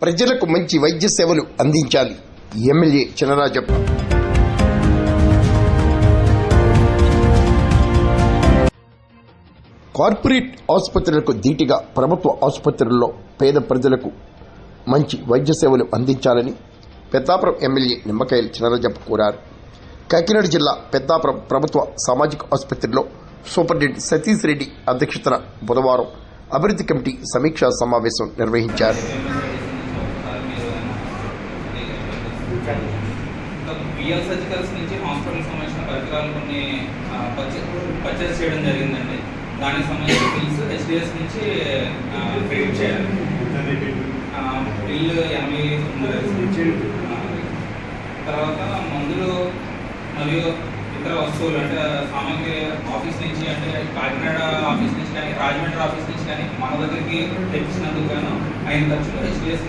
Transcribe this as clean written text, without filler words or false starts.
ప్రజలకు మంచి వైద్య సేవలు అందించాలి. ఎమ్మెల్యే చినరాజప్ప. కార్పొరేట్ ఆసుపత్రులకు ధీటుగా ప్రభుత్వ ఆసుపత్రుల్లో పేద ప్రజలకు మంచి వైద్య సేవలు అందించాలని పెద్దాపురం ఎమ్మెల్యే నిమ్మకాయల చినరాజప్ప కోరారు. కాకినాడ జిల్లా పెద్దాపురం ప్రభుత్వ సామాజిక ఆసుపత్రిలో సూపరింటెండెంట్ సతీష్ రెడ్డి అధ్యక్షతన బుధవారం అభివృద్ధి కమిటీ సమీక్షా సమావేశం నిర్వహించారు. బిఎల్ సర్జికల్స్ నుంచి హాస్పిటల్ సంబంధించిన పరికరాలు కొన్ని పర్చేస్ చేయడం జరిగిందండి. దానికి సంబంధించిన బిల్స్ హెచ్డిఎస్ నుంచి క్రెడిట్ చేయాలి. బిల్లు 80 తర్వాత మందులు మరియు ఇతర వస్తువులు అంటే సామాగ్రి ఆఫీస్ నుంచి అంటే కాకినాడ ఆఫీస్ నుంచి కానీ రాజమండ్రి ఆఫీస్ నుంచి కానీ మన దగ్గరికి తెప్పించినందుకు గాను అయిన ఖర్చులు హెచ్డిఎస్